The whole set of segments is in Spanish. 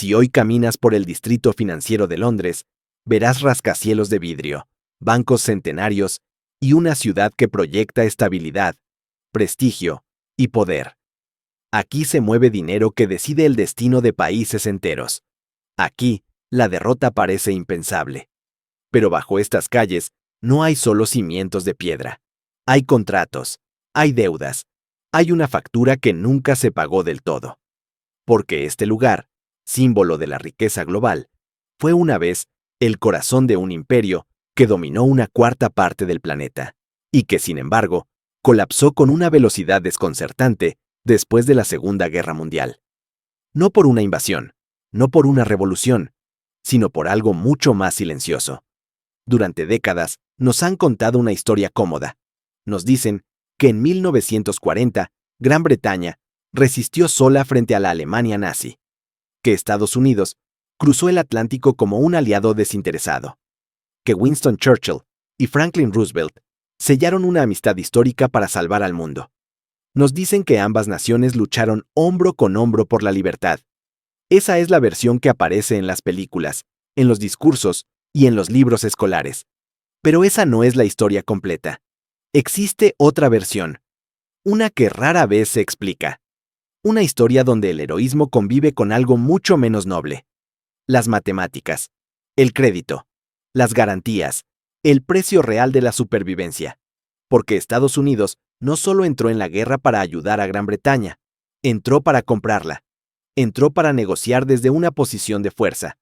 Si hoy caminas por el distrito financiero de Londres, verás rascacielos de vidrio, bancos centenarios y una ciudad que proyecta estabilidad, prestigio y poder. Aquí se mueve dinero que decide el destino de países enteros. Aquí, la derrota parece impensable. Pero bajo estas calles no hay solo cimientos de piedra. Hay contratos, hay deudas, hay una factura que nunca se pagó del todo. Porque este lugar, símbolo de la riqueza global, fue una vez el corazón de un imperio que dominó una cuarta parte del planeta, y que, sin embargo, colapsó con una velocidad desconcertante después de la Segunda Guerra Mundial. No por una invasión, no por una revolución, sino por algo mucho más silencioso. Durante décadas nos han contado una historia cómoda. Nos dicen que en 1940 Gran Bretaña resistió sola frente a la Alemania nazi, que Estados Unidos cruzó el Atlántico como un aliado desinteresado, que Winston Churchill y Franklin Roosevelt sellaron una amistad histórica para salvar al mundo. Nos dicen que ambas naciones lucharon hombro con hombro por la libertad. Esa es la versión que aparece en las películas, en los discursos y en los libros escolares. Pero esa no es la historia completa. Existe otra versión, una que rara vez se explica. Una historia donde el heroísmo convive con algo mucho menos noble. Las matemáticas, el crédito, las garantías, el precio real de la supervivencia. Porque Estados Unidos no solo entró en la guerra para ayudar a Gran Bretaña, entró para comprarla. Entró para negociar desde una posición de fuerza.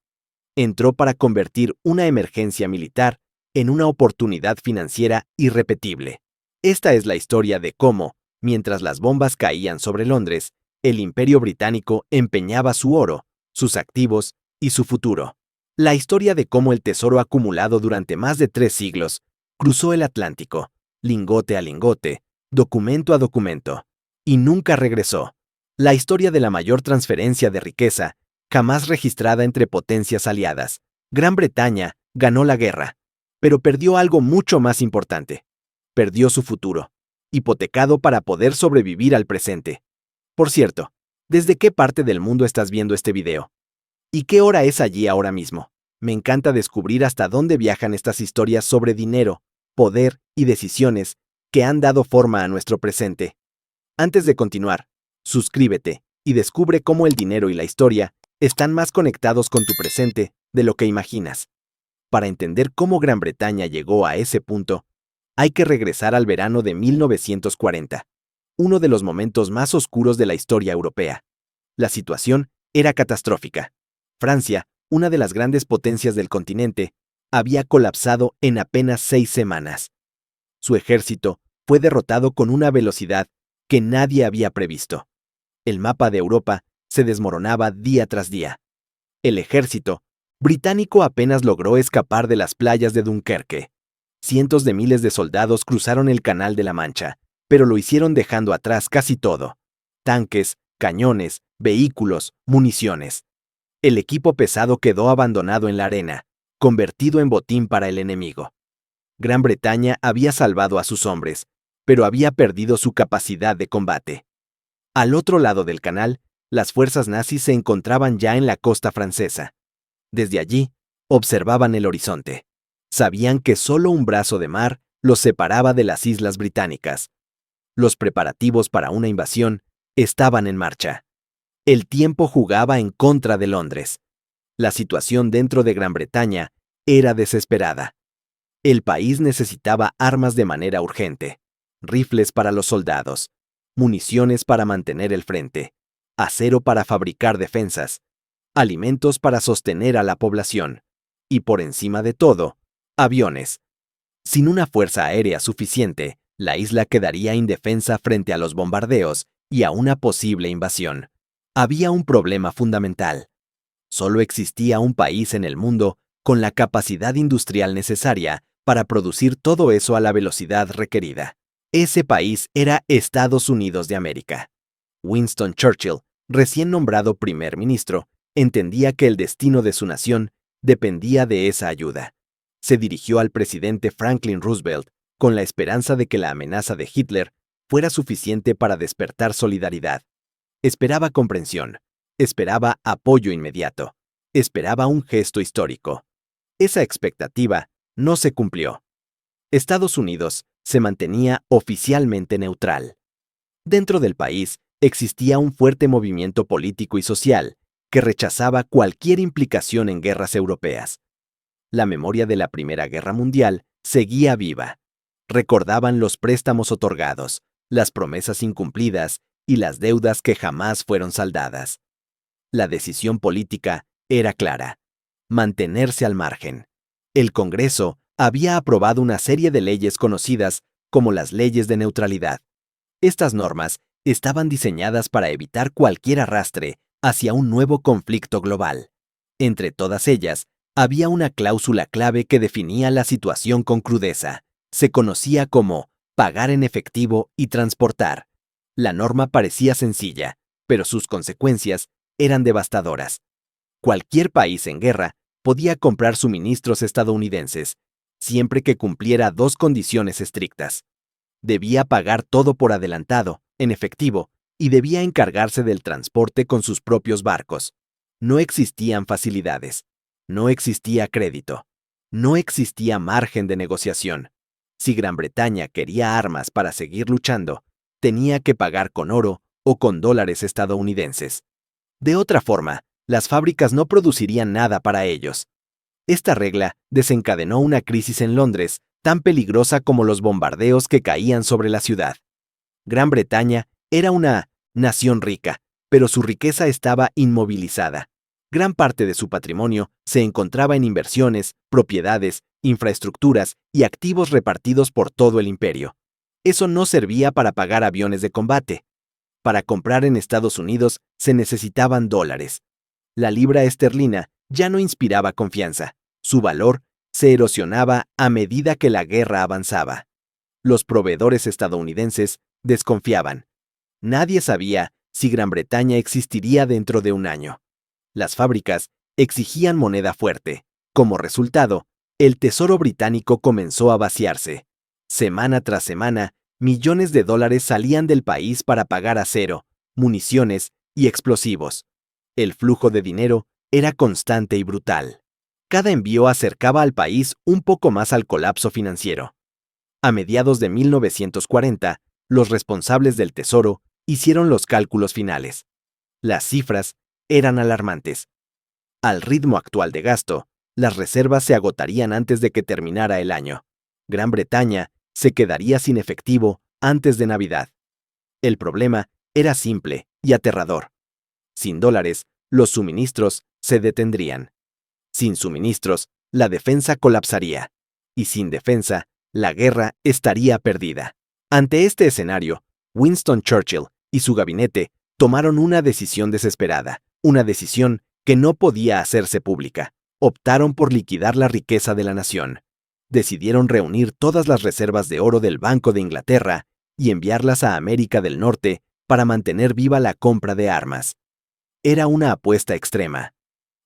Entró para convertir una emergencia militar en una oportunidad financiera irrepetible. Esta es la historia de cómo, mientras las bombas caían sobre Londres, el Imperio Británico empeñaba su oro, sus activos y su futuro. La historia de cómo el tesoro acumulado durante más de 3 siglos cruzó el Atlántico, lingote a lingote, documento a documento, y nunca regresó. La historia de la mayor transferencia de riqueza jamás registrada entre potencias aliadas. Gran Bretaña ganó la guerra, pero perdió algo mucho más importante. Perdió su futuro, hipotecado para poder sobrevivir al presente. Por cierto, ¿desde qué parte del mundo estás viendo este video? ¿Y qué hora es allí ahora mismo? Me encanta descubrir hasta dónde viajan estas historias sobre dinero, poder y decisiones que han dado forma a nuestro presente. Antes de continuar, suscríbete y descubre cómo el dinero y la historia están más conectados con tu presente de lo que imaginas. Para entender cómo Gran Bretaña llegó a ese punto, hay que regresar al verano de 1940, uno de los momentos más oscuros de la historia europea. La situación era catastrófica. Francia, una de las grandes potencias del continente, había colapsado en apenas 6 semanas. Su ejército fue derrotado con una velocidad que nadie había previsto. El mapa de Europa se desmoronaba día tras día. El ejército británico apenas logró escapar de las playas de Dunkerque. Cientos de miles de soldados cruzaron el Canal de la Mancha, pero lo hicieron dejando atrás casi todo: tanques, cañones, vehículos, municiones. El equipo pesado quedó abandonado en la arena, convertido en botín para el enemigo. Gran Bretaña había salvado a sus hombres, pero había perdido su capacidad de combate. Al otro lado del canal, las fuerzas nazis se encontraban ya en la costa francesa. Desde allí, observaban el horizonte. Sabían que solo un brazo de mar los separaba de las islas británicas. Los preparativos para una invasión estaban en marcha. El tiempo jugaba en contra de Londres. La situación dentro de Gran Bretaña era desesperada. El país necesitaba armas de manera urgente, rifles para los soldados, municiones para mantener el frente, acero para fabricar defensas, alimentos para sostener a la población, y por encima de todo, aviones. Sin una fuerza aérea suficiente, la isla quedaría indefensa frente a los bombardeos y a una posible invasión. Había un problema fundamental. Solo existía un país en el mundo con la capacidad industrial necesaria para producir todo eso a la velocidad requerida. Ese país era Estados Unidos de América. Winston Churchill, recién nombrado primer ministro, entendía que el destino de su nación dependía de esa ayuda. Se dirigió al presidente Franklin Roosevelt con la esperanza de que la amenaza de Hitler fuera suficiente para despertar solidaridad. Esperaba comprensión, Esperaba apoyo inmediato. Esperaba un gesto histórico. Esa expectativa no se cumplió. Estados Unidos se mantenía oficialmente neutral. Dentro del país existía un fuerte movimiento político y social que rechazaba cualquier implicación en guerras europeas. La memoria de la Primera Guerra Mundial seguía viva. Recordaban los préstamos otorgados, las promesas incumplidas y las deudas que jamás fueron saldadas. La decisión política era clara: mantenerse al margen. El Congreso había aprobado una serie de leyes conocidas como las leyes de neutralidad. Estas normas estaban diseñadas para evitar cualquier arrastre hacia un nuevo conflicto global. Entre todas ellas, había una cláusula clave que definía la situación con crudeza. Se conocía como pagar en efectivo y transportar. La norma parecía sencilla, pero sus consecuencias eran devastadoras. Cualquier país en guerra podía comprar suministros estadounidenses, siempre que cumpliera dos condiciones estrictas. Debía pagar todo por adelantado, en efectivo, y debía encargarse del transporte con sus propios barcos. No existían facilidades. No existía crédito. No existía margen de negociación. Si Gran Bretaña quería armas para seguir luchando, tenía que pagar con oro o con dólares estadounidenses. De otra forma, las fábricas no producirían nada para ellos. Esta regla desencadenó una crisis en Londres tan peligrosa como los bombardeos que caían sobre la ciudad. Gran Bretaña era una nación rica, pero su riqueza estaba inmovilizada. Gran parte de su patrimonio se encontraba en inversiones, propiedades, infraestructuras y activos repartidos por todo el imperio. Eso no servía para pagar aviones de combate. Para comprar en Estados Unidos se necesitaban dólares. La libra esterlina ya no inspiraba confianza. Su valor se erosionaba a medida que la guerra avanzaba. Los proveedores estadounidenses desconfiaban. Nadie sabía si Gran Bretaña existiría dentro de un año. Las fábricas exigían moneda fuerte. Como resultado, el tesoro británico comenzó a vaciarse. Semana tras semana, millones de dólares salían del país para pagar acero, municiones y explosivos. El flujo de dinero era constante y brutal. Cada envío acercaba al país un poco más al colapso financiero. A mediados de 1940, los responsables del Tesoro hicieron los cálculos finales. Las cifras eran alarmantes. Al ritmo actual de gasto, las reservas se agotarían antes de que terminara el año. Gran Bretaña se quedaría sin efectivo antes de Navidad. El problema era simple y aterrador. Sin dólares, los suministros se detendrían. Sin suministros, la defensa colapsaría. Y sin defensa, la guerra estaría perdida. Ante este escenario, Winston Churchill y su gabinete tomaron una decisión desesperada, una decisión que no podía hacerse pública. Optaron por liquidar la riqueza de la nación. Decidieron reunir todas las reservas de oro del Banco de Inglaterra y enviarlas a América del Norte para mantener viva la compra de armas. Era una apuesta extrema.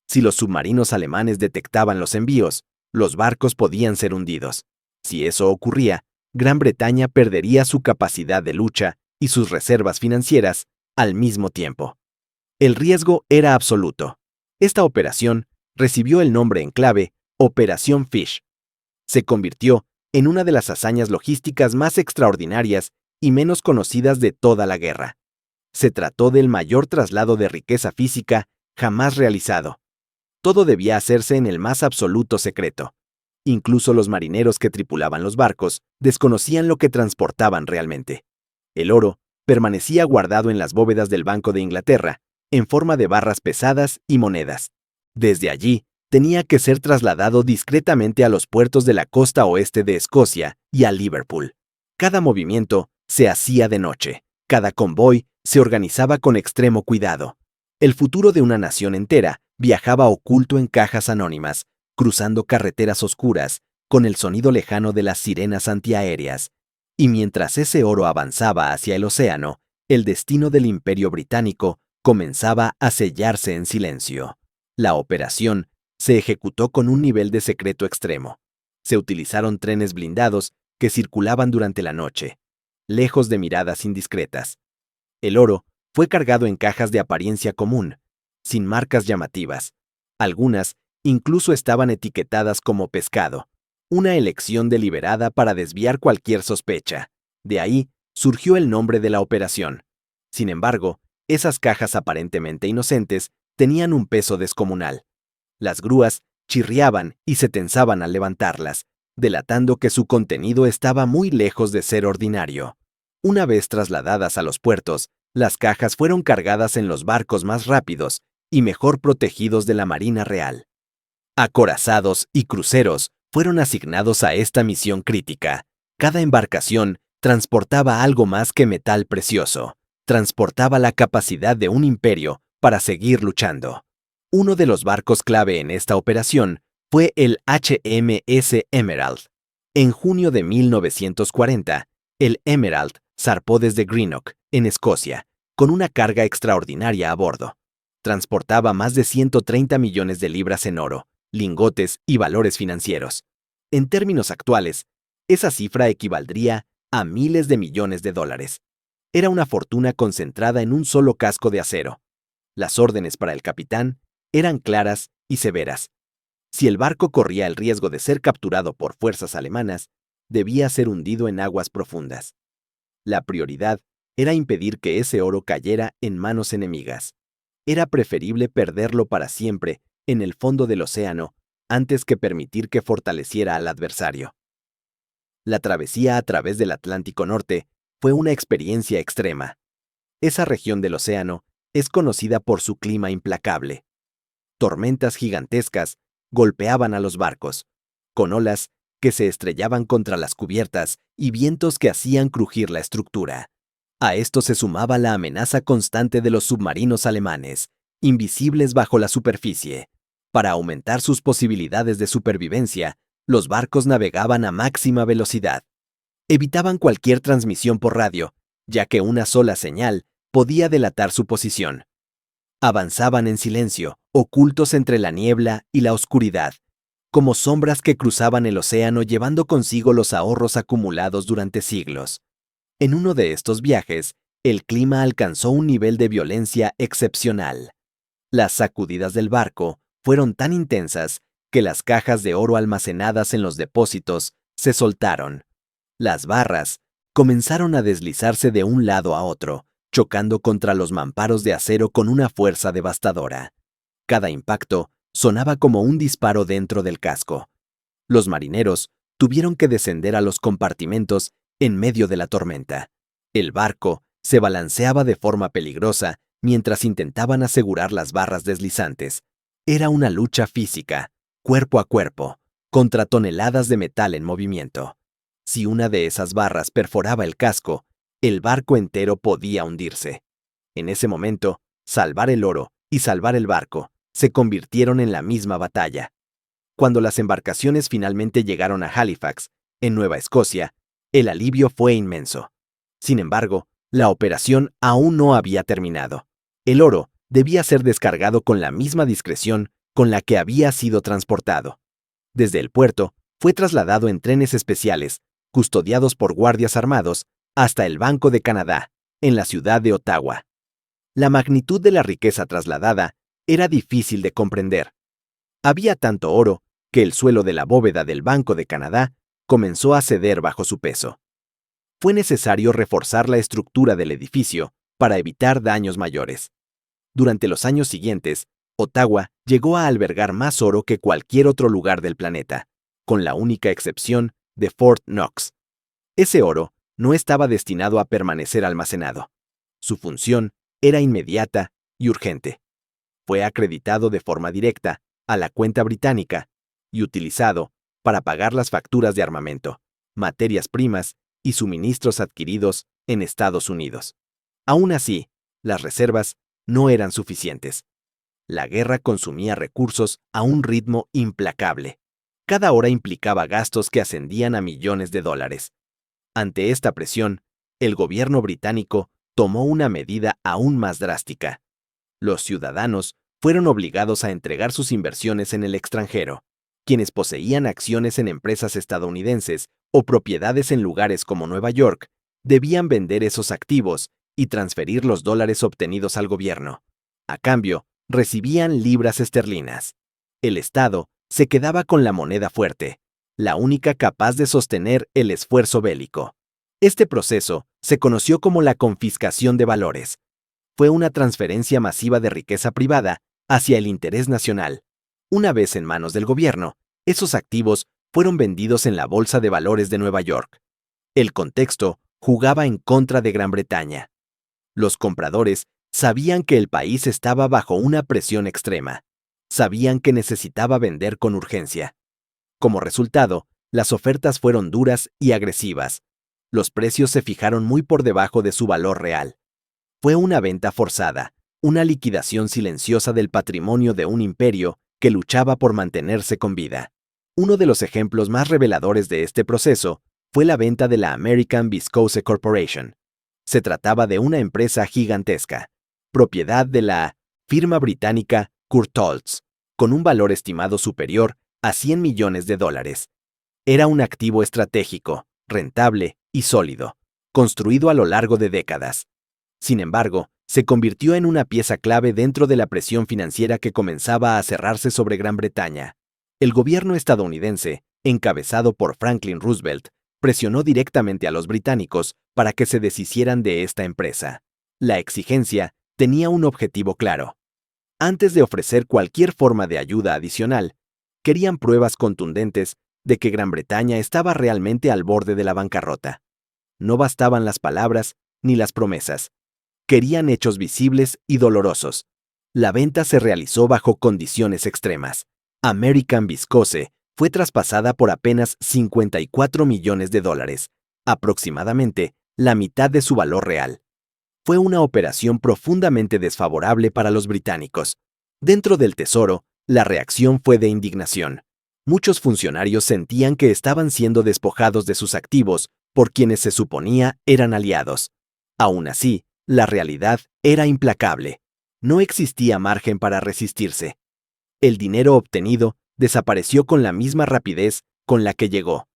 Si los submarinos alemanes detectaban los envíos, los barcos podían ser hundidos. Si eso ocurría, Gran Bretaña perdería su capacidad de lucha y sus reservas financieras al mismo tiempo. El riesgo era absoluto. Esta operación recibió el nombre en clave Operación Fish. Se convirtió en una de las hazañas logísticas más extraordinarias y menos conocidas de toda la guerra. Se trató del mayor traslado de riqueza física jamás realizado. Todo debía hacerse en el más absoluto secreto. Incluso los marineros que tripulaban los barcos desconocían lo que transportaban realmente. El oro permanecía guardado en las bóvedas del Banco de Inglaterra, en forma de barras pesadas y monedas. Desde allí, tenía que ser trasladado discretamente a los puertos de la costa oeste de Escocia y a Liverpool. Cada movimiento se hacía de noche. Cada convoy se organizaba con extremo cuidado. El futuro de una nación entera viajaba oculto en cajas anónimas, cruzando carreteras oscuras, con el sonido lejano de las sirenas antiaéreas. Y mientras ese oro avanzaba hacia el océano, el destino del Imperio Británico comenzaba a sellarse en silencio. La operación se ejecutó con un nivel de secreto extremo. Se utilizaron trenes blindados que circulaban durante la noche, lejos de miradas indiscretas. El oro fue cargado en cajas de apariencia común, sin marcas llamativas. Algunas incluso estaban etiquetadas como pescado, una elección deliberada para desviar cualquier sospecha. De ahí surgió el nombre de la operación. Sin embargo, esas cajas aparentemente inocentes tenían un peso descomunal. Las grúas chirriaban y se tensaban al levantarlas, delatando que su contenido estaba muy lejos de ser ordinario. Una vez trasladadas a los puertos, las cajas fueron cargadas en los barcos más rápidos y mejor protegidos de la Marina Real. Acorazados y cruceros fueron asignados a esta misión crítica. Cada embarcación transportaba algo más que metal precioso. Transportaba la capacidad de un imperio para seguir luchando. Uno de los barcos clave en esta operación fue el HMS Emerald. En junio de 1940, el Emerald zarpó desde Greenock, en Escocia, con una carga extraordinaria a bordo. Transportaba más de 130 millones de libras en oro, lingotes y valores financieros. En términos actuales, esa cifra equivaldría a miles de millones de dólares. Era una fortuna concentrada en un solo casco de acero. Las órdenes para el capitán eran claras y severas. Si el barco corría el riesgo de ser capturado por fuerzas alemanas, debía ser hundido en aguas profundas. La prioridad era impedir que ese oro cayera en manos enemigas. Era preferible perderlo para siempre en el fondo del océano antes que permitir que fortaleciera al adversario. La travesía a través del Atlántico Norte fue una experiencia extrema. Esa región del océano es conocida por su clima implacable. Tormentas gigantescas golpeaban a los barcos, con olas que se estrellaban contra las cubiertas y vientos que hacían crujir la estructura. A esto se sumaba la amenaza constante de los submarinos alemanes, invisibles bajo la superficie. Para aumentar sus posibilidades de supervivencia, los barcos navegaban a máxima velocidad. Evitaban cualquier transmisión por radio, ya que una sola señal podía delatar su posición. Avanzaban en silencio, ocultos entre la niebla y la oscuridad, como sombras que cruzaban el océano llevando consigo los ahorros acumulados durante siglos. En uno de estos viajes, el clima alcanzó un nivel de violencia excepcional. Las sacudidas del barco fueron tan intensas que las cajas de oro almacenadas en los depósitos se soltaron. Las barras comenzaron a deslizarse de un lado a otro, chocando contra los mamparos de acero con una fuerza devastadora. Cada impacto sonaba como un disparo dentro del casco. Los marineros tuvieron que descender a los compartimentos en medio de la tormenta. El barco se balanceaba de forma peligrosa mientras intentaban asegurar las barras deslizantes. Era una lucha física, cuerpo a cuerpo, contra toneladas de metal en movimiento. Si una de esas barras perforaba el casco, el barco entero podía hundirse. En ese momento, salvar el oro y salvar el barco se convirtieron en la misma batalla. Cuando las embarcaciones finalmente llegaron a Halifax, en Nueva Escocia, el alivio fue inmenso. Sin embargo, la operación aún no había terminado. El oro debía ser descargado con la misma discreción con la que había sido transportado. Desde el puerto, fue trasladado en trenes especiales, custodiados por guardias armados, hasta el Banco de Canadá, en la ciudad de Ottawa. La magnitud de la riqueza trasladada era difícil de comprender. Había tanto oro que el suelo de la bóveda del Banco de Canadá comenzó a ceder bajo su peso. Fue necesario reforzar la estructura del edificio para evitar daños mayores. Durante los años siguientes, Ottawa llegó a albergar más oro que cualquier otro lugar del planeta, con la única excepción de Fort Knox. Ese oro no estaba destinado a permanecer almacenado. Su función era inmediata y urgente. Fue acreditado de forma directa a la cuenta británica y utilizado para pagar las facturas de armamento, materias primas y suministros adquiridos en Estados Unidos. Aún así, las reservas no eran suficientes. La guerra consumía recursos a un ritmo implacable. Cada hora implicaba gastos que ascendían a millones de dólares. Ante esta presión, el gobierno británico tomó una medida aún más drástica. Los ciudadanos fueron obligados a entregar sus inversiones en el extranjero. Quienes poseían acciones en empresas estadounidenses o propiedades en lugares como Nueva York, debían vender esos activos y transferir los dólares obtenidos al gobierno. A cambio, recibían libras esterlinas. El Estado se quedaba con la moneda fuerte, la única capaz de sostener el esfuerzo bélico. Este proceso se conoció como la confiscación de valores. Fue una transferencia masiva de riqueza privada hacia el interés nacional. Una vez en manos del gobierno, esos activos fueron vendidos en la Bolsa de Valores de Nueva York. El contexto jugaba en contra de Gran Bretaña. Los compradores sabían que el país estaba bajo una presión extrema. Sabían que necesitaba vender con urgencia. Como resultado, las ofertas fueron duras y agresivas. Los precios se fijaron muy por debajo de su valor real. Fue una venta forzada, una liquidación silenciosa del patrimonio de un imperio que luchaba por mantenerse con vida. Uno de los ejemplos más reveladores de este proceso fue la venta de la American Viscose Corporation. Se trataba de una empresa gigantesca, propiedad de la firma británica Courtaulds, con un valor estimado superior a 100 millones de dólares. Era un activo estratégico, rentable y sólido, construido a lo largo de décadas. Sin embargo, se convirtió en una pieza clave dentro de la presión financiera que comenzaba a cerrarse sobre Gran Bretaña. El gobierno estadounidense, encabezado por Franklin Roosevelt, presionó directamente a los británicos para que se deshicieran de esta empresa. La exigencia tenía un objetivo claro. Antes de ofrecer cualquier forma de ayuda adicional, querían pruebas contundentes de que Gran Bretaña estaba realmente al borde de la bancarrota. No bastaban las palabras ni las promesas. Querían hechos visibles y dolorosos. La venta se realizó bajo condiciones extremas. American Viscose fue traspasada por apenas 54 millones de dólares, aproximadamente la mitad de su valor real. Fue una operación profundamente desfavorable para los británicos. Dentro del Tesoro, la reacción fue de indignación. Muchos funcionarios sentían que estaban siendo despojados de sus activos por quienes se suponía eran aliados. Aún así, la realidad era implacable. No existía margen para resistirse. El dinero obtenido desapareció con la misma rapidez con la que llegó.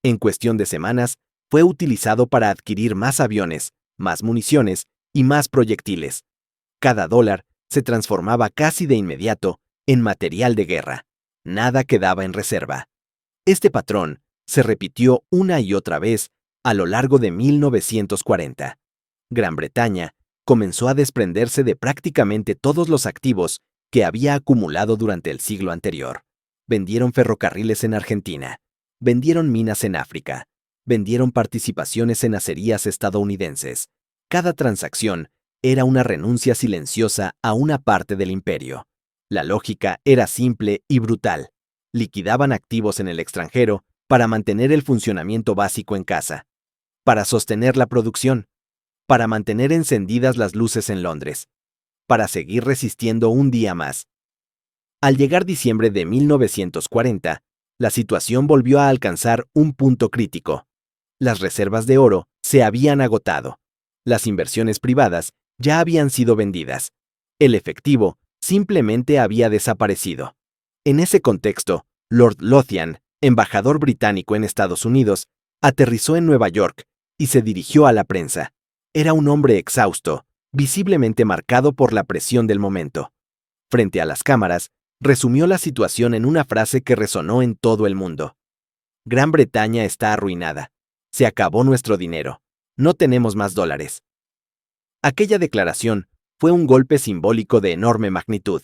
En cuestión de semanas, fue utilizado para adquirir más aviones, más municiones y más proyectiles. Cada dólar se transformaba casi de inmediato en material de guerra. Nada quedaba en reserva. Este patrón se repitió una y otra vez a lo largo de 1940. Gran Bretaña comenzó a desprenderse de prácticamente todos los activos que había acumulado durante el siglo anterior. Vendieron ferrocarriles en Argentina, vendieron minas en África, vendieron participaciones en acerías estadounidenses. Cada transacción era una renuncia silenciosa a una parte del imperio. La lógica era simple y brutal. Liquidaban activos en el extranjero para mantener el funcionamiento básico en casa, para sostener la producción, para mantener encendidas las luces en Londres, para seguir resistiendo un día más. Al llegar diciembre de 1940, la situación volvió a alcanzar un punto crítico. Las reservas de oro se habían agotado. Las inversiones privadas ya habían sido vendidas. El efectivo simplemente había desaparecido. En ese contexto, Lord Lothian, embajador británico en Estados Unidos, aterrizó en Nueva York y se dirigió a la prensa. Era un hombre exhausto, visiblemente marcado por la presión del momento. Frente a las cámaras, resumió la situación en una frase que resonó en todo el mundo. Gran Bretaña está arruinada. Se acabó nuestro dinero. No tenemos más dólares. Aquella declaración fue un golpe simbólico de enorme magnitud.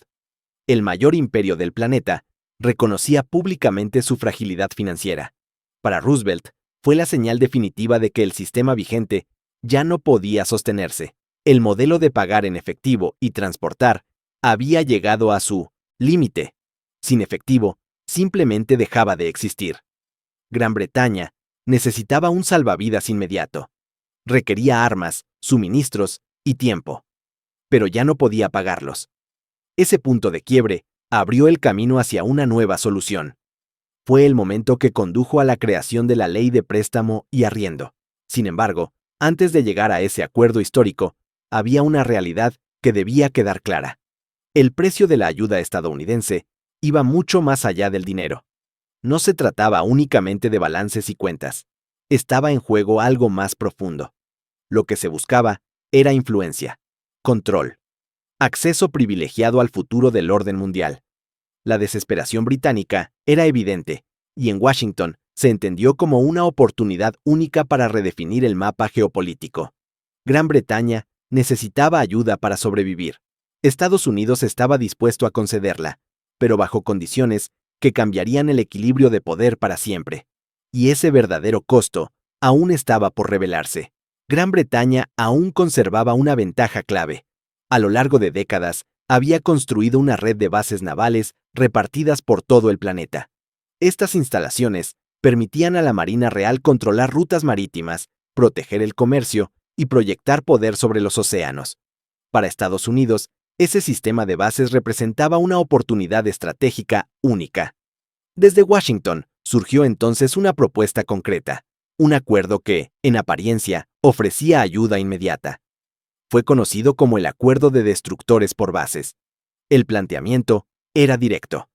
El mayor imperio del planeta reconocía públicamente su fragilidad financiera. Para Roosevelt, fue la señal definitiva de que el sistema vigente ya no podía sostenerse. El modelo de pagar en efectivo y transportar había llegado a su límite. Sin efectivo, simplemente dejaba de existir. Gran Bretaña necesitaba un salvavidas inmediato. Requería armas, suministros y tiempo. Pero ya no podía pagarlos. Ese punto de quiebre abrió el camino hacia una nueva solución. Fue el momento que condujo a la creación de la Ley de Préstamo y Arriendo. Sin embargo, antes de llegar a ese acuerdo histórico, había una realidad que debía quedar clara. El precio de la ayuda estadounidense iba mucho más allá del dinero. No se trataba únicamente de balances y cuentas. Estaba en juego algo más profundo. Lo que se buscaba era influencia, control. acceso privilegiado al futuro del orden mundial. La desesperación británica era evidente, y en Washington se entendió como una oportunidad única para redefinir el mapa geopolítico. Gran Bretaña necesitaba ayuda para sobrevivir. Estados Unidos estaba dispuesto a concederla, pero bajo condiciones que cambiarían el equilibrio de poder para siempre. Y ese verdadero costo aún estaba por revelarse. Gran Bretaña aún conservaba una ventaja clave. A lo largo de décadas, había construido una red de bases navales repartidas por todo el planeta. Estas instalaciones permitían a la Marina Real controlar rutas marítimas, proteger el comercio y proyectar poder sobre los océanos. Para Estados Unidos, ese sistema de bases representaba una oportunidad estratégica única. Desde Washington surgió entonces una propuesta concreta, un acuerdo que, en apariencia, ofrecía ayuda inmediata. Fue conocido como el Acuerdo de Destructores por Bases. El planteamiento era directo.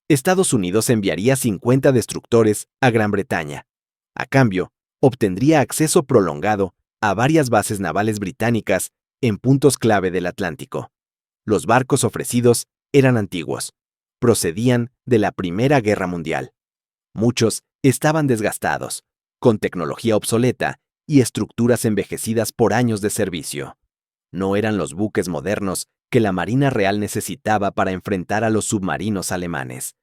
Estados Unidos enviaría 50 destructores a Gran Bretaña. A cambio, obtendría acceso prolongado a varias bases navales británicas en puntos clave del Atlántico. Los barcos ofrecidos eran antiguos. Procedían de la Primera Guerra Mundial. Muchos estaban desgastados, con tecnología obsoleta y estructuras envejecidas por años de servicio. No eran los buques modernos que la Marina Real necesitaba para enfrentar a los submarinos alemanes.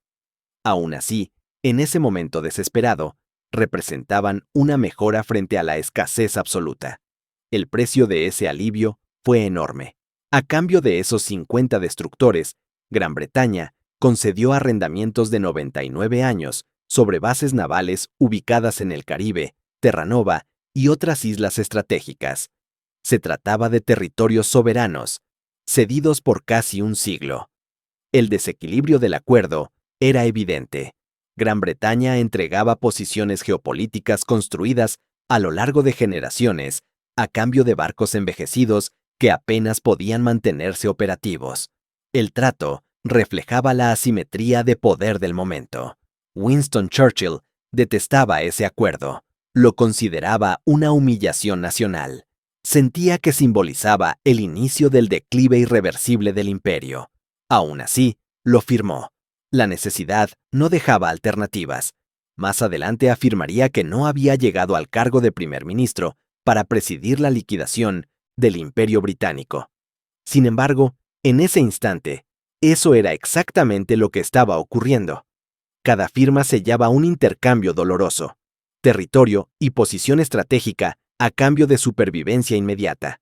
Aún así, en ese momento desesperado, representaban una mejora frente a la escasez absoluta. El precio de ese alivio fue enorme. A cambio de esos 50 destructores, Gran Bretaña concedió arrendamientos de 99 años sobre bases navales ubicadas en el Caribe, Terranova y otras islas estratégicas. Se trataba de territorios soberanos, cedidos por casi un siglo. El desequilibrio del acuerdo era evidente. Gran Bretaña entregaba posiciones geopolíticas construidas a lo largo de generaciones a cambio de barcos envejecidos que apenas podían mantenerse operativos. El trato reflejaba la asimetría de poder del momento. Winston Churchill detestaba ese acuerdo. Lo consideraba una humillación nacional. Sentía que simbolizaba el inicio del declive irreversible del imperio. Aún así, lo firmó. La necesidad no dejaba alternativas. Más adelante afirmaría que no había llegado al cargo de primer ministro para presidir la liquidación del Imperio Británico. Sin embargo, en ese instante, eso era exactamente lo que estaba ocurriendo. Cada firma sellaba un intercambio doloroso, territorio y posición estratégica a cambio de supervivencia inmediata.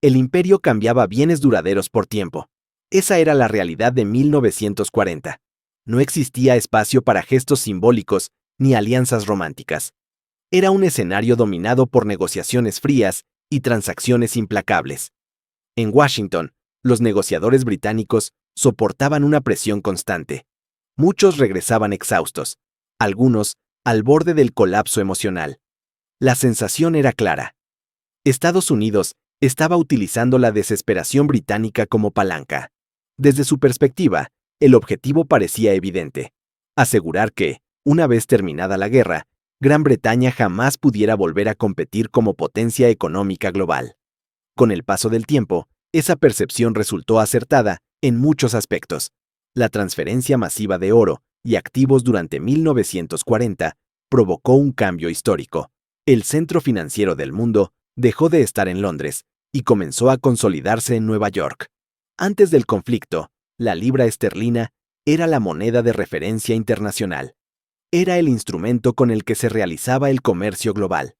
El imperio cambiaba bienes duraderos por tiempo. Esa era la realidad de 1940. No existía espacio para gestos simbólicos ni alianzas románticas. Era un escenario dominado por negociaciones frías y transacciones implacables. En Washington, los negociadores británicos soportaban una presión constante. Muchos regresaban exhaustos, algunos al borde del colapso emocional. La sensación era clara. Estados Unidos estaba utilizando la desesperación británica como palanca. Desde su perspectiva, el objetivo parecía evidente: asegurar que, una vez terminada la guerra, Gran Bretaña jamás pudiera volver a competir como potencia económica global. Con el paso del tiempo, esa percepción resultó acertada en muchos aspectos. La transferencia masiva de oro y activos durante 1940 provocó un cambio histórico. El centro financiero del mundo dejó de estar en Londres y comenzó a consolidarse en Nueva York. Antes del conflicto, la libra esterlina era la moneda de referencia internacional. Era el instrumento con el que se realizaba el comercio global.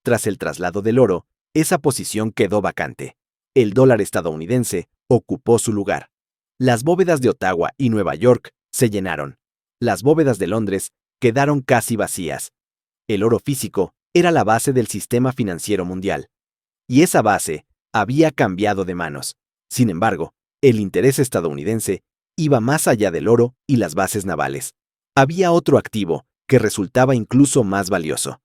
Tras el traslado del oro, esa posición quedó vacante. El dólar estadounidense ocupó su lugar. Las bóvedas de Ottawa y Nueva York se llenaron. Las bóvedas de Londres quedaron casi vacías. El oro físico era la base del sistema financiero mundial. Y esa base había cambiado de manos. Sin embargo, el interés estadounidense iba más allá del oro y las bases navales. Había otro activo que resultaba incluso más valioso: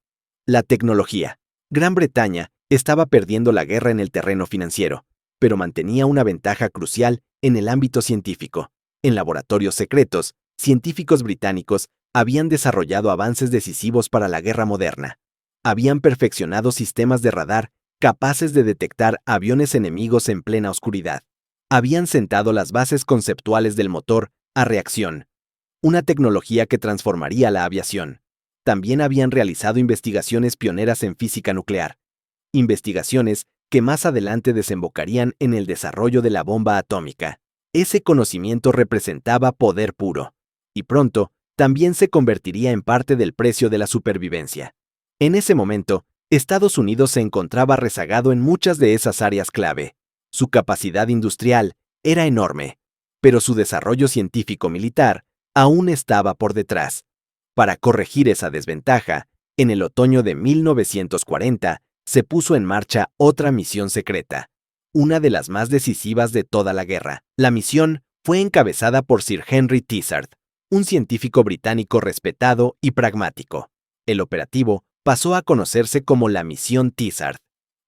la tecnología. Gran Bretaña estaba perdiendo la guerra en el terreno financiero, pero mantenía una ventaja crucial en el ámbito científico. En laboratorios secretos, científicos británicos habían desarrollado avances decisivos para la guerra moderna. Habían perfeccionado sistemas de radar capaces de detectar aviones enemigos en plena oscuridad. habían sentado las bases conceptuales del motor a reacción, una tecnología que transformaría la aviación. También habían realizado investigaciones pioneras en física nuclear, investigaciones que más adelante desembocarían en el desarrollo de la bomba atómica. Ese conocimiento representaba poder puro, y pronto también se convertiría en parte del precio de la supervivencia. En ese momento, Estados Unidos se encontraba rezagado en muchas de esas áreas clave. Su capacidad industrial era enorme, pero su desarrollo científico-militar aún estaba por detrás. Para corregir esa desventaja, en el otoño de 1940 se puso en marcha otra misión secreta, una de las más decisivas de toda la guerra. La misión fue encabezada por Sir Henry Tizard, un científico británico respetado y pragmático. El operativo pasó a conocerse como la Misión Tizard.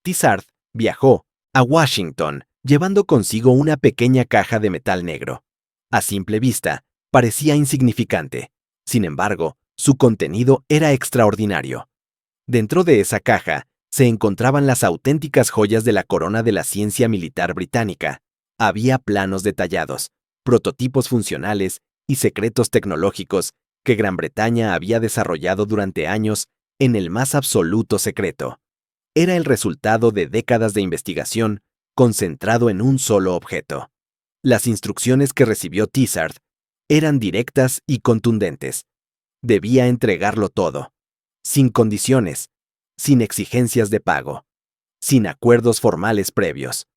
Tizard viajó a Washington llevando consigo una pequeña caja de metal negro. A simple vista, parecía insignificante. Sin embargo, su contenido era extraordinario. Dentro de esa caja se encontraban las auténticas joyas de la corona de la ciencia militar británica. Había planos detallados, prototipos funcionales y secretos tecnológicos que Gran Bretaña había desarrollado durante años en el más absoluto secreto. Era el resultado de décadas de investigación concentrado en un solo objeto. Las instrucciones que recibió Tizard eran directas y contundentes. Debía entregarlo todo, sin condiciones, sin exigencias de pago, sin acuerdos formales previos.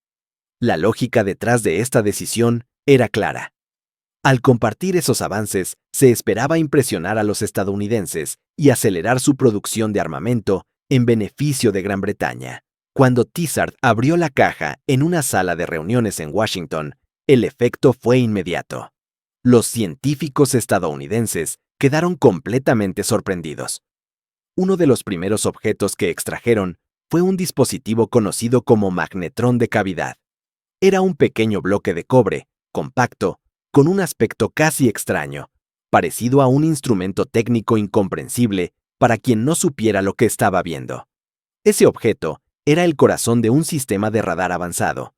La lógica detrás de esta decisión era clara. Al compartir esos avances, se esperaba impresionar a los estadounidenses y acelerar su producción de armamento en beneficio de Gran Bretaña. Cuando Tizard abrió la caja en una sala de reuniones en Washington, el efecto fue inmediato. Los científicos estadounidenses quedaron completamente sorprendidos. Uno de los primeros objetos que extrajeron fue un dispositivo conocido como magnetrón de cavidad. Era un pequeño bloque de cobre, compacto, con un aspecto casi extraño, parecido a un instrumento técnico incomprensible para quien no supiera lo que estaba viendo. Ese objeto era el corazón de un sistema de radar avanzado.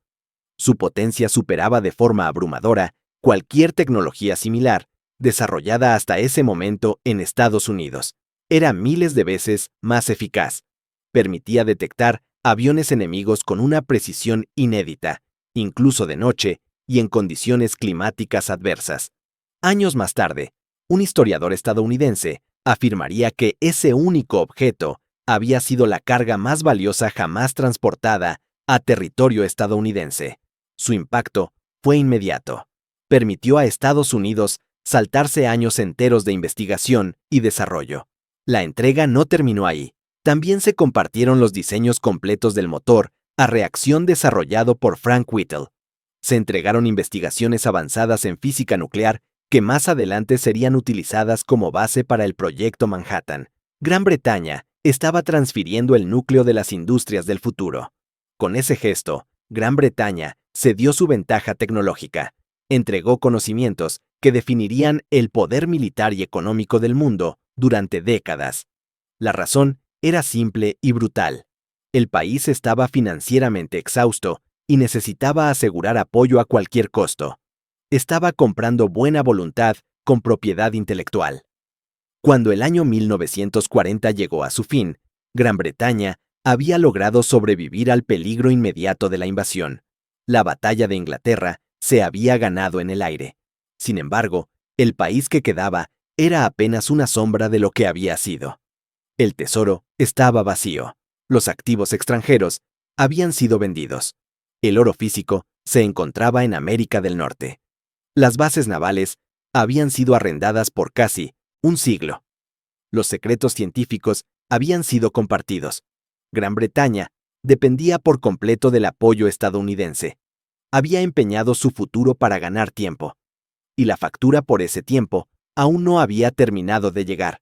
Su potencia superaba de forma abrumadora cualquier tecnología similar desarrollada hasta ese momento en Estados Unidos. Era miles de veces más eficaz. Permitía detectar aviones enemigos con una precisión inédita, incluso de noche y en condiciones climáticas adversas. Años más tarde, un historiador estadounidense afirmaría que ese único objeto había sido la carga más valiosa jamás transportada a territorio estadounidense. Su impacto fue inmediato. Permitió a Estados Unidos saltarse años enteros de investigación y desarrollo. La entrega no terminó ahí. También se compartieron los diseños completos del motor a reacción desarrollado por Frank Whittle. Se entregaron investigaciones avanzadas en física nuclear que más adelante serían utilizadas como base para el Proyecto Manhattan. Gran Bretaña estaba transfiriendo el núcleo de las industrias del futuro. Con ese gesto, Gran Bretaña cedió su ventaja tecnológica, entregó conocimientos que definirían el poder militar y económico del mundo durante décadas. La razón era simple y brutal. El país estaba financieramente exhausto y necesitaba asegurar apoyo a cualquier costo. Estaba comprando buena voluntad con propiedad intelectual. Cuando el año 1940 llegó a su fin, Gran Bretaña había logrado sobrevivir al peligro inmediato de la invasión. La batalla de Inglaterra se había ganado en el aire. Sin embargo, el país que quedaba era apenas una sombra de lo que había sido. El tesoro estaba vacío. Los activos extranjeros habían sido vendidos. El oro físico se encontraba en América del Norte. Las bases navales habían sido arrendadas por casi un siglo. Los secretos científicos habían sido compartidos. Gran Bretaña dependía por completo del apoyo estadounidense. Había empeñado su futuro para ganar tiempo. Y la factura por ese tiempo aún no había terminado de llegar.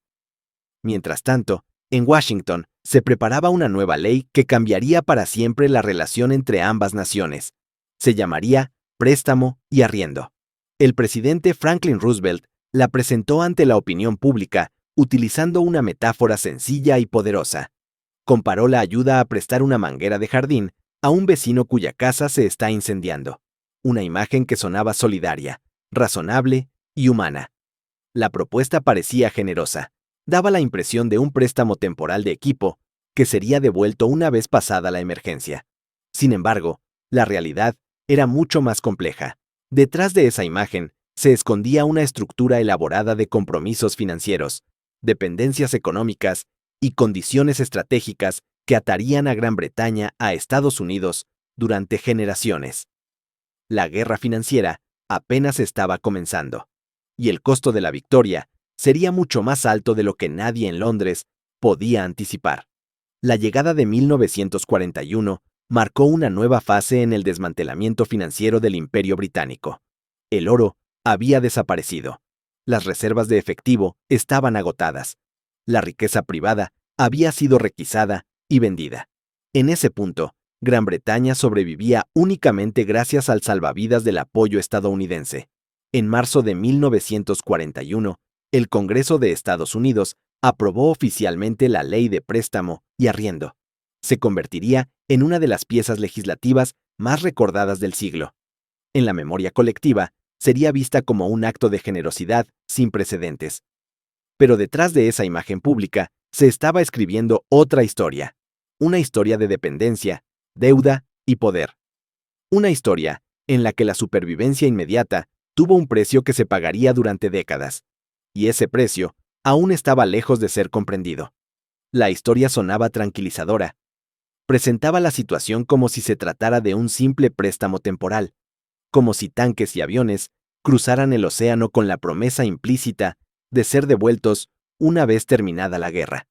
Mientras tanto, en Washington se preparaba una nueva ley que cambiaría para siempre la relación entre ambas naciones. Se llamaría préstamo y arriendo. El presidente Franklin Roosevelt la presentó ante la opinión pública utilizando una metáfora sencilla y poderosa. Comparó la ayuda a prestar una manguera de jardín a un vecino cuya casa se está incendiando. una imagen que sonaba solidaria, razonable y humana. La propuesta parecía generosa, daba la impresión de un préstamo temporal de equipo que sería devuelto una vez pasada la emergencia. Sin embargo, la realidad era mucho más compleja. Detrás de esa imagen se escondía una estructura elaborada de compromisos financieros, dependencias económicas y condiciones estratégicas que atarían a Gran Bretaña a Estados Unidos durante generaciones. La guerra financiera apenas estaba comenzando, y el costo de la victoria sería mucho más alto de lo que nadie en Londres podía anticipar. La llegada de 1941 marcó una nueva fase en el desmantelamiento financiero del Imperio Británico. El oro había desaparecido. Las reservas de efectivo estaban agotadas. La riqueza privada había sido requisada y vendida. En ese punto, Gran Bretaña sobrevivía únicamente gracias al salvavidas del apoyo estadounidense. En marzo de 1941, el Congreso de Estados Unidos aprobó oficialmente la Ley de Préstamo y Arriendo. Se convertiría en una de las piezas legislativas más recordadas del siglo. En la memoria colectiva, sería vista como un acto de generosidad sin precedentes. Pero detrás de esa imagen pública se estaba escribiendo otra historia. Una historia de dependencia, deuda y poder. Una historia en la que la supervivencia inmediata tuvo un precio que se pagaría durante décadas. Y ese precio aún estaba lejos de ser comprendido. La historia sonaba tranquilizadora. Presentaba la situación como si se tratara de un simple préstamo temporal, como si tanques y aviones cruzaran el océano con la promesa implícita de ser devueltos una vez terminada la guerra.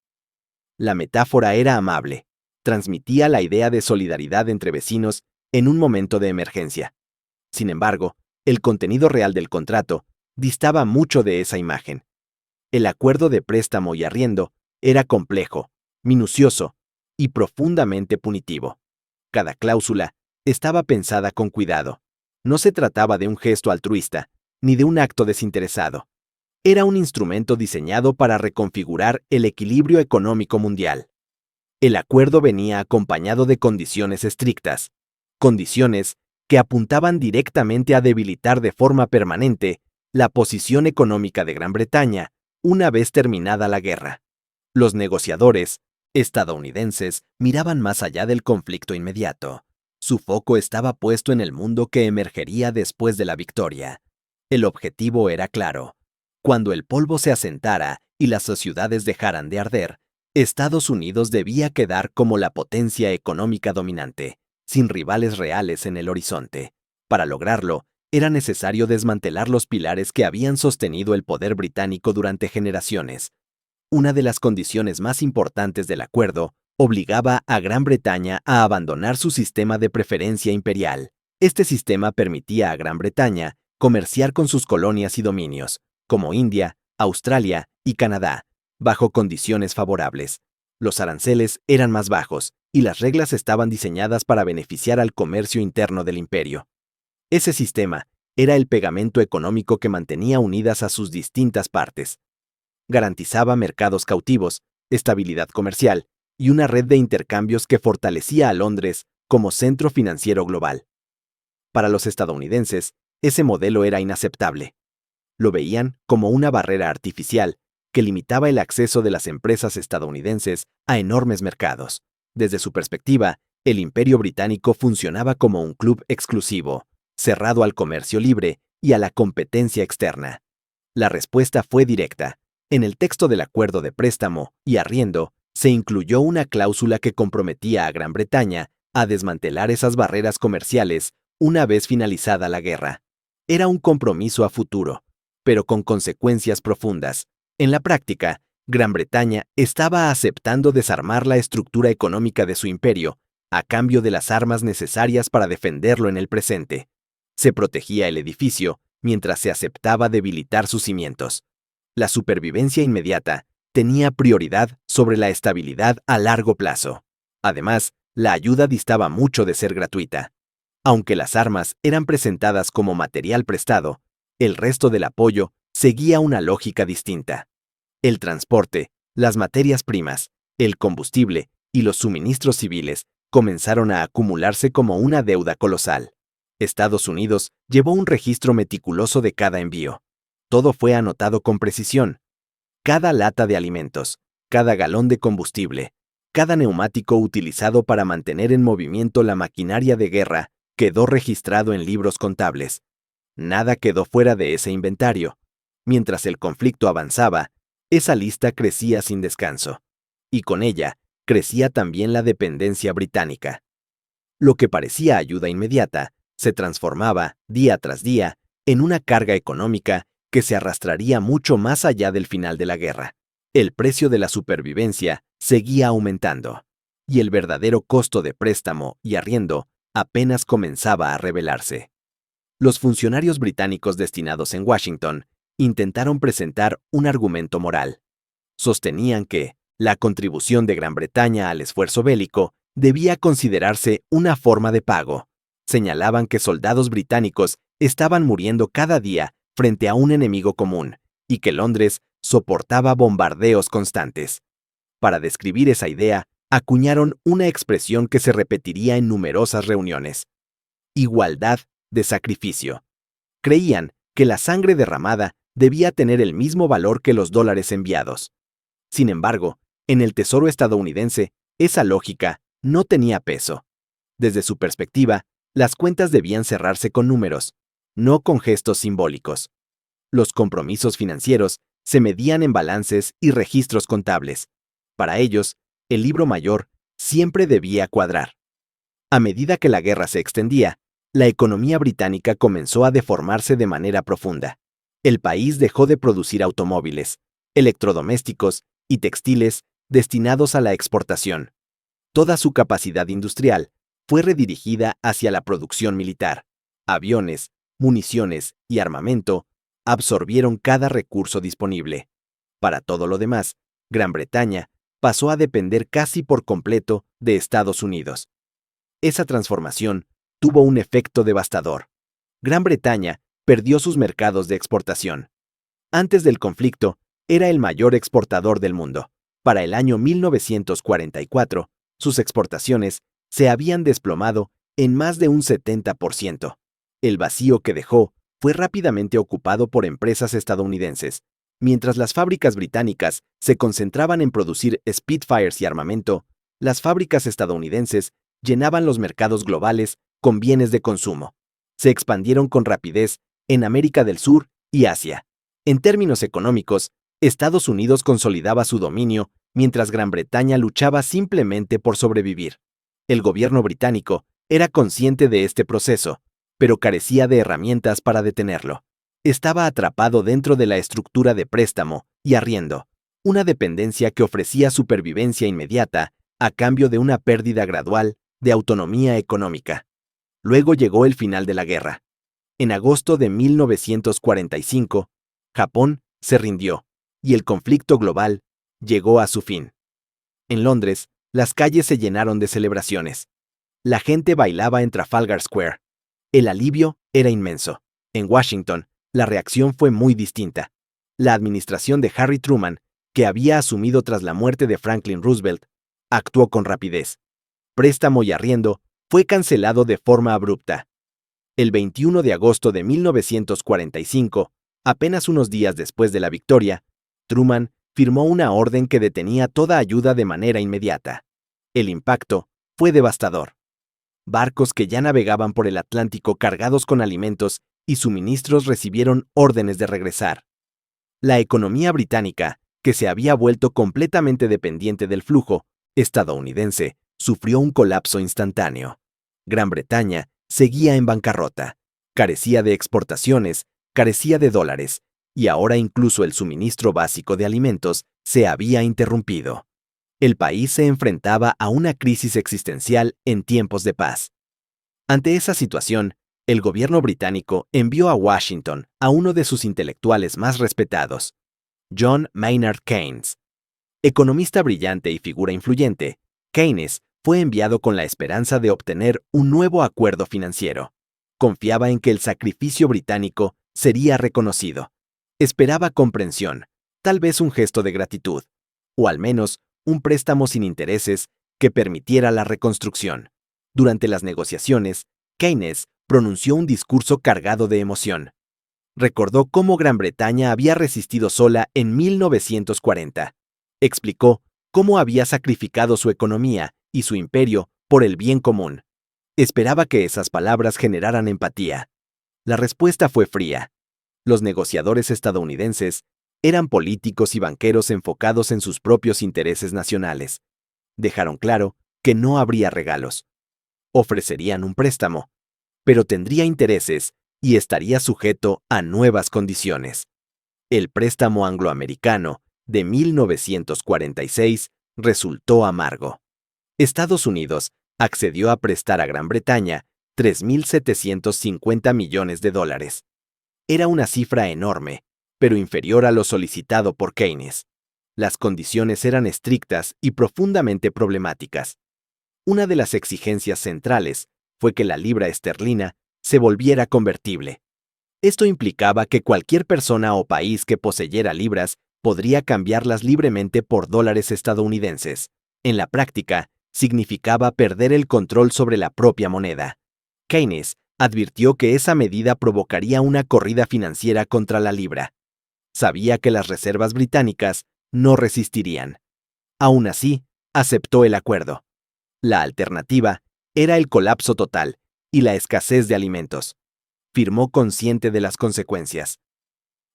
La metáfora era amable, transmitía la idea de solidaridad entre vecinos en un momento de emergencia. Sin embargo, el contenido real del contrato distaba mucho de esa imagen. El acuerdo de préstamo y arriendo era complejo, minucioso y profundamente punitivo. Cada cláusula estaba pensada con cuidado. No se trataba de un gesto altruista, ni de un acto desinteresado. Era un instrumento diseñado para reconfigurar el equilibrio económico mundial. El acuerdo venía acompañado de condiciones estrictas, condiciones que apuntaban directamente a debilitar de forma permanente la posición económica de Gran Bretaña una vez terminada la guerra. Los negociadores estadounidenses miraban más allá del conflicto inmediato. Su foco estaba puesto en el mundo que emergería después de la victoria. El objetivo era claro. Cuando el polvo se asentara y las ciudades dejaran de arder, Estados Unidos debía quedar como la potencia económica dominante, sin rivales reales en el horizonte. Para lograrlo, era necesario desmantelar los pilares que habían sostenido el poder británico durante generaciones. Una de las condiciones más importantes del acuerdo obligaba a Gran Bretaña a abandonar su sistema de preferencia imperial. Este sistema permitía a Gran Bretaña comerciar con sus colonias y dominios, como India, Australia y Canadá, bajo condiciones favorables. Los aranceles eran más bajos y las reglas estaban diseñadas para beneficiar al comercio interno del imperio. Ese sistema era el pegamento económico que mantenía unidas a sus distintas partes. Garantizaba mercados cautivos, estabilidad comercial y una red de intercambios que fortalecía a Londres como centro financiero global. Para los estadounidenses, ese modelo era inaceptable. Lo veían como una barrera artificial que limitaba el acceso de las empresas estadounidenses a enormes mercados. Desde su perspectiva, el Imperio Británico funcionaba como un club exclusivo, cerrado al comercio libre y a la competencia externa. La respuesta fue directa. En el texto del acuerdo de préstamo y arriendo, se incluyó una cláusula que comprometía a Gran Bretaña a desmantelar esas barreras comerciales una vez finalizada la guerra. Era un compromiso a futuro, pero con consecuencias profundas. En la práctica, Gran Bretaña estaba aceptando desarmar la estructura económica de su imperio a cambio de las armas necesarias para defenderlo en el presente. Se protegía el edificio mientras se aceptaba debilitar sus cimientos. La supervivencia inmediata tenía prioridad sobre la estabilidad a largo plazo. Además, la ayuda distaba mucho de ser gratuita. Aunque las armas eran presentadas como material prestado, el resto del apoyo seguía una lógica distinta. El transporte, las materias primas, el combustible y los suministros civiles comenzaron a acumularse como una deuda colosal. Estados Unidos llevó un registro meticuloso de cada envío. Todo fue anotado con precisión. Cada lata de alimentos, cada galón de combustible, cada neumático utilizado para mantener en movimiento la maquinaria de guerra quedó registrado en libros contables. Nada quedó fuera de ese inventario. Mientras el conflicto avanzaba, esa lista crecía sin descanso. Y con ella, crecía también la dependencia británica. Lo que parecía ayuda inmediata, se transformaba, día tras día, en una carga económica que se arrastraría mucho más allá del final de la guerra. El precio de la supervivencia seguía aumentando, y el verdadero costo de préstamo y arriendo apenas comenzaba a revelarse. Los funcionarios británicos destinados en Washington intentaron presentar un argumento moral. Sostenían que la contribución de Gran Bretaña al esfuerzo bélico debía considerarse una forma de pago. Señalaban que soldados británicos estaban muriendo cada día frente a un enemigo común y que Londres soportaba bombardeos constantes. Para describir esa idea, acuñaron una expresión que se repetiría en numerosas reuniones: igualdad de sacrificio. Creían que la sangre derramada debía tener el mismo valor que los dólares enviados. Sin embargo, en el Tesoro estadounidense, esa lógica no tenía peso. Desde su perspectiva, las cuentas debían cerrarse con números, no con gestos simbólicos. Los compromisos financieros se medían en balances y registros contables. Para ellos, el libro mayor siempre debía cuadrar. A medida que la guerra se extendía, la economía británica comenzó a deformarse de manera profunda. El país dejó de producir automóviles, electrodomésticos y textiles destinados a la exportación. Toda su capacidad industrial fue redirigida hacia la producción militar. Aviones, municiones y armamento absorbieron cada recurso disponible. Para todo lo demás, Gran Bretaña pasó a depender casi por completo de Estados Unidos. Esa transformación tuvo un efecto devastador. Gran Bretaña perdió sus mercados de exportación. Antes del conflicto, era el mayor exportador del mundo. Para el año 1944, sus exportaciones se habían desplomado en más de un 70%. El vacío que dejó fue rápidamente ocupado por empresas estadounidenses. Mientras las fábricas británicas se concentraban en producir Spitfires y armamento, las fábricas estadounidenses llenaban los mercados globales con bienes de consumo. Se expandieron con rapidez en América del Sur y Asia. En términos económicos, Estados Unidos consolidaba su dominio mientras Gran Bretaña luchaba simplemente por sobrevivir. El gobierno británico era consciente de este proceso, pero carecía de herramientas para detenerlo. Estaba atrapado dentro de la estructura de préstamo y arriendo, una dependencia que ofrecía supervivencia inmediata a cambio de una pérdida gradual de autonomía económica. Luego llegó el final de la guerra. En agosto de 1945, Japón se rindió y el conflicto global llegó a su fin. En Londres, las calles se llenaron de celebraciones. La gente bailaba en Trafalgar Square. El alivio era inmenso. En Washington, la reacción fue muy distinta. La administración de Harry Truman, que había asumido tras la muerte de Franklin Roosevelt, actuó con rapidez. Préstamo y arriendo fue cancelado de forma abrupta. El 21 de agosto de 1945, apenas unos días después de la victoria, Truman firmó una orden que detenía toda ayuda de manera inmediata. El impacto fue devastador. Barcos que ya navegaban por el Atlántico cargados con alimentos y suministros recibieron órdenes de regresar. La economía británica, que se había vuelto completamente dependiente del flujo estadounidense, sufrió un colapso instantáneo. Gran Bretaña seguía en bancarrota, carecía de exportaciones, carecía de dólares, y ahora incluso el suministro básico de alimentos se había interrumpido. El país se enfrentaba a una crisis existencial en tiempos de paz. Ante esa situación, el gobierno británico envió a Washington a uno de sus intelectuales más respetados, John Maynard Keynes. Economista brillante y figura influyente, Keynes fue enviado con la esperanza de obtener un nuevo acuerdo financiero. Confiaba en que el sacrificio británico sería reconocido. Esperaba comprensión, tal vez un gesto de gratitud, o al menos un préstamo sin intereses que permitiera la reconstrucción. Durante las negociaciones, Keynes pronunció un discurso cargado de emoción. Recordó cómo Gran Bretaña había resistido sola en 1940. Explicó cómo había sacrificado su economía y su imperio por el bien común. Esperaba que esas palabras generaran empatía. La respuesta fue fría. Los negociadores estadounidenses eran políticos y banqueros enfocados en sus propios intereses nacionales. Dejaron claro que no habría regalos. Ofrecerían un préstamo, pero tendría intereses y estaría sujeto a nuevas condiciones. El préstamo angloamericano de 1946 resultó amargo. Estados Unidos accedió a prestar a Gran Bretaña 3.750 millones de dólares. Era una cifra enorme, pero inferior a lo solicitado por Keynes. Las condiciones eran estrictas y profundamente problemáticas. Una de las exigencias centrales fue que la libra esterlina se volviera convertible. Esto implicaba que cualquier persona o país que poseyera libras podría cambiarlas libremente por dólares estadounidenses. En la práctica, significaba perder el control sobre la propia moneda. Keynes advirtió que esa medida provocaría una corrida financiera contra la libra. Sabía que las reservas británicas no resistirían. Aún así, aceptó el acuerdo. La alternativa era el colapso total y la escasez de alimentos. Firmó consciente de las consecuencias.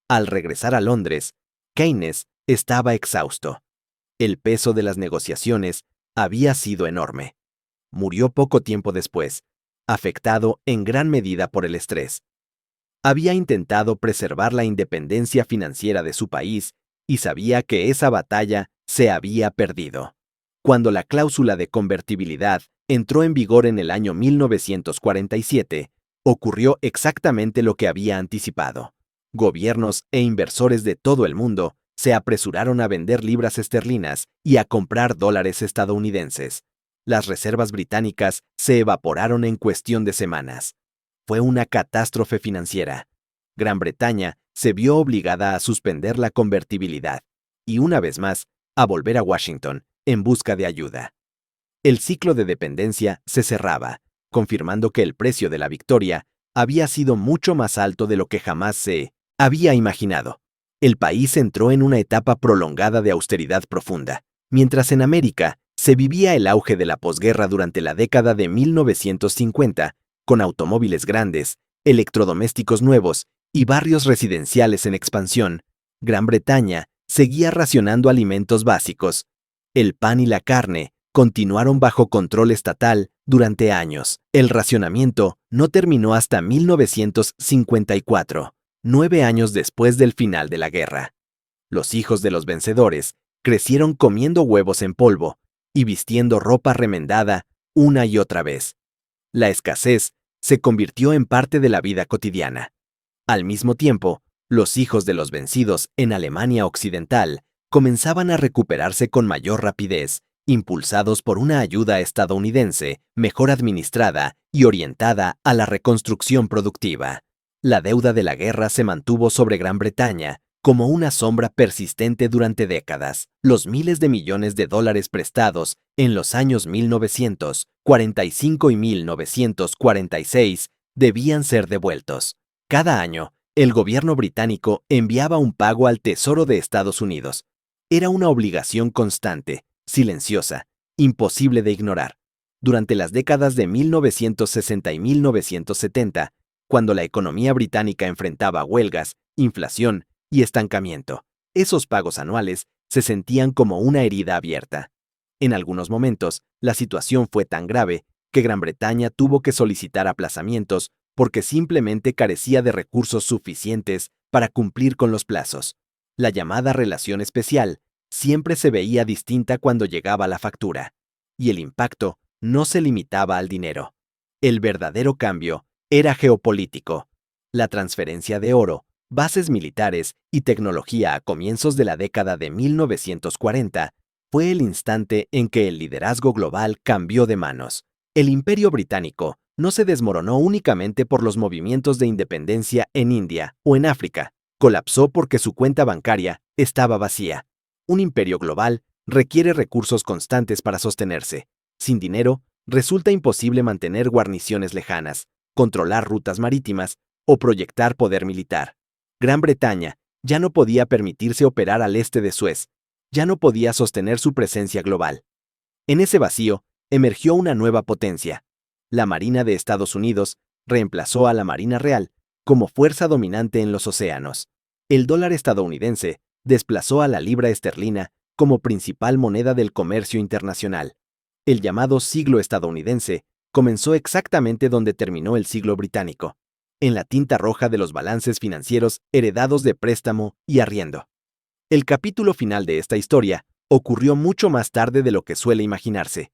Al regresar a Londres, Keynes estaba exhausto. El peso de las negociaciones había sido enorme. Murió poco tiempo después, afectado en gran medida por el estrés. Había intentado preservar la independencia financiera de su país y sabía que esa batalla se había perdido. Cuando la cláusula de convertibilidad entró en vigor en el año 1947, ocurrió exactamente lo que había anticipado. Gobiernos e inversores de todo el mundo se apresuraron a vender libras esterlinas y a comprar dólares estadounidenses. Las reservas británicas se evaporaron en cuestión de semanas. Fue una catástrofe financiera. Gran Bretaña se vio obligada a suspender la convertibilidad y, una vez más, a volver a Washington en busca de ayuda. El ciclo de dependencia se cerraba, confirmando que el precio de la victoria había sido mucho más alto de lo que jamás se había imaginado. El país entró en una etapa prolongada de austeridad profunda, mientras en América se vivía el auge de la posguerra durante la década de 1950, con automóviles grandes, electrodomésticos nuevos y barrios residenciales en expansión. Gran Bretaña seguía racionando alimentos básicos. El pan y la carne continuaron bajo control estatal durante años. El racionamiento no terminó hasta 1954, 9 años después del final de la guerra. Los hijos de los vencedores crecieron comiendo huevos en polvo y vistiendo ropa remendada una y otra vez. La escasez se convirtió en parte de la vida cotidiana. Al mismo tiempo, los hijos de los vencidos en Alemania Occidental comenzaban a recuperarse con mayor rapidez, impulsados por una ayuda estadounidense mejor administrada y orientada a la reconstrucción productiva. La deuda de la guerra se mantuvo sobre Gran Bretaña como una sombra persistente durante décadas. Los miles de millones de dólares prestados en los años 1945 y 1946 debían ser devueltos. Cada año, el gobierno británico enviaba un pago al Tesoro de Estados Unidos. Era una obligación constante, silenciosa, imposible de ignorar. Durante las décadas de 1960 y 1970, cuando la economía británica enfrentaba huelgas, inflación y estancamiento, esos pagos anuales se sentían como una herida abierta. En algunos momentos, la situación fue tan grave que Gran Bretaña tuvo que solicitar aplazamientos porque simplemente carecía de recursos suficientes para cumplir con los plazos. La llamada relación especial siempre se veía distinta cuando llegaba la factura, y el impacto no se limitaba al dinero. El verdadero cambio era geopolítico. La transferencia de oro, bases militares y tecnología a comienzos de la década de 1940 fue el instante en que el liderazgo global cambió de manos. El Imperio Británico no se desmoronó únicamente por los movimientos de independencia en India o en África, colapsó porque su cuenta bancaria estaba vacía. Un imperio global requiere recursos constantes para sostenerse. Sin dinero, resulta imposible mantener guarniciones lejanas, controlar rutas marítimas o proyectar poder militar. Gran Bretaña ya no podía permitirse operar al este de Suez, ya no podía sostener su presencia global. En ese vacío, emergió una nueva potencia. La Marina de Estados Unidos reemplazó a la Marina Real como fuerza dominante en los océanos. El dólar estadounidense desplazó a la libra esterlina como principal moneda del comercio internacional. El llamado siglo estadounidense comenzó exactamente donde terminó el siglo británico, en la tinta roja de los balances financieros heredados de préstamo y arriendo. El capítulo final de esta historia ocurrió mucho más tarde de lo que suele imaginarse.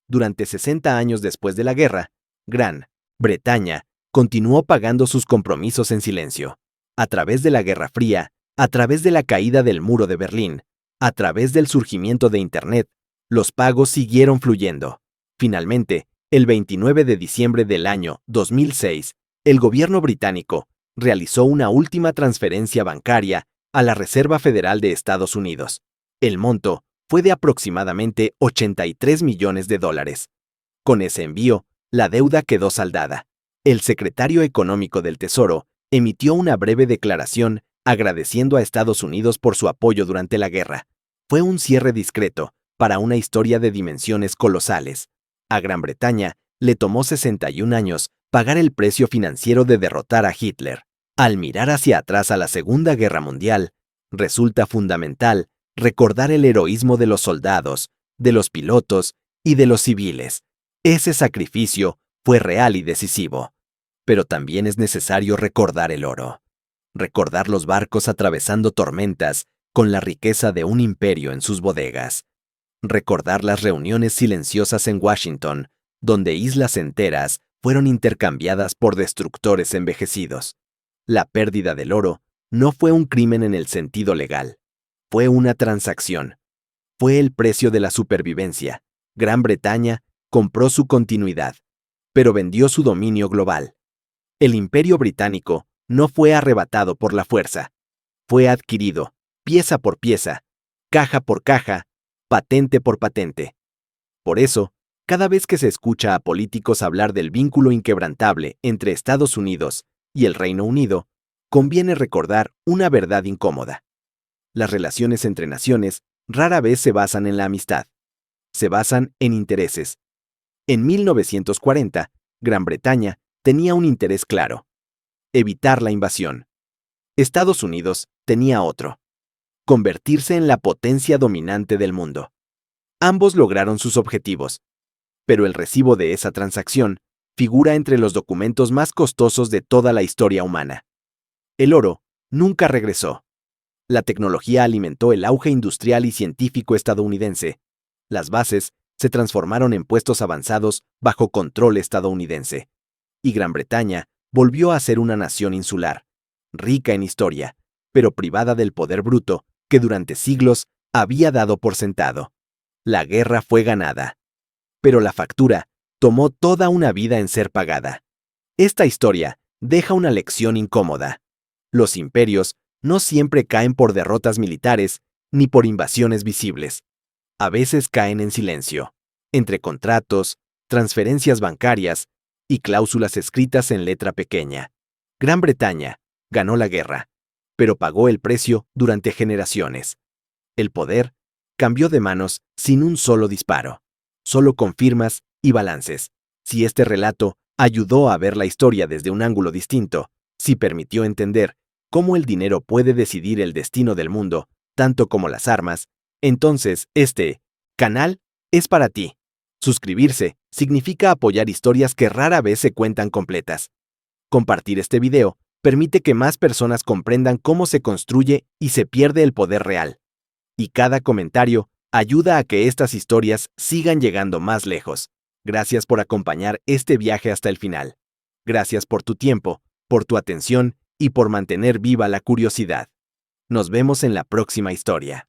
Durante 60 años después de la guerra, Gran Bretaña continuó pagando sus compromisos en silencio. A través de la Guerra Fría, a través de la caída del muro de Berlín, a través del surgimiento de Internet, los pagos siguieron fluyendo. Finalmente, el 29 de diciembre del año 2006, el gobierno británico realizó una última transferencia bancaria a la Reserva Federal de Estados Unidos. El monto fue de aproximadamente 83 millones de dólares. Con ese envío, la deuda quedó saldada. El secretario económico del Tesoro emitió una breve declaración agradeciendo a Estados Unidos por su apoyo durante la guerra. Fue un cierre discreto para una historia de dimensiones colosales. A Gran Bretaña le tomó 61 años pagar el precio financiero de derrotar a Hitler. Al mirar hacia atrás a la Segunda Guerra Mundial, resulta fundamental recordar el heroísmo de los soldados, de los pilotos y de los civiles. Ese sacrificio fue real y decisivo. Pero también es necesario recordar el oro. Recordar los barcos atravesando tormentas con la riqueza de un imperio en sus bodegas. Recordar las reuniones silenciosas en Washington, donde islas enteras fueron intercambiadas por destructores envejecidos. La pérdida del oro no fue un crimen en el sentido legal. Fue una transacción. Fue el precio de la supervivencia. Gran Bretaña compró su continuidad, pero vendió su dominio global. El imperio británico no fue arrebatado por la fuerza. Fue adquirido, pieza por pieza, caja por caja, patente por patente. Por eso, cada vez que se escucha a políticos hablar del vínculo inquebrantable entre Estados Unidos y el Reino Unido, conviene recordar una verdad incómoda. Las relaciones entre naciones rara vez se basan en la amistad. Se basan en intereses. En 1940, Gran Bretaña tenía un interés claro: evitar la invasión. Estados Unidos tenía otro: convertirse en la potencia dominante del mundo. Ambos lograron sus objetivos, pero el recibo de esa transacción figura entre los documentos más costosos de toda la historia humana. El oro nunca regresó. La tecnología alimentó el auge industrial y científico estadounidense. Las bases se transformaron en puestos avanzados bajo control estadounidense. Y Gran Bretaña volvió a ser una nación insular, rica en historia, pero privada del poder bruto que durante siglos había dado por sentado. La guerra fue ganada, pero la factura tomó toda una vida en ser pagada. Esta historia deja una lección incómoda. Los imperios no siempre caen por derrotas militares ni por invasiones visibles. A veces caen en silencio, entre contratos, transferencias bancarias y cláusulas escritas en letra pequeña. Gran Bretaña ganó la guerra, pero pagó el precio durante generaciones. El poder cambió de manos sin un solo disparo, solo con firmas y balances. Si este relato ayudó a ver la historia desde un ángulo distinto, si permitió entender cómo el dinero puede decidir el destino del mundo, tanto como las armas, entonces este canal es para ti. Suscribirse significa apoyar historias que rara vez se cuentan completas. Compartir este video permite que más personas comprendan cómo se construye y se pierde el poder real. Y cada comentario ayuda a que estas historias sigan llegando más lejos. Gracias por acompañar este viaje hasta el final. Gracias por tu tiempo, por tu atención y por mantener viva la curiosidad. Nos vemos en la próxima historia.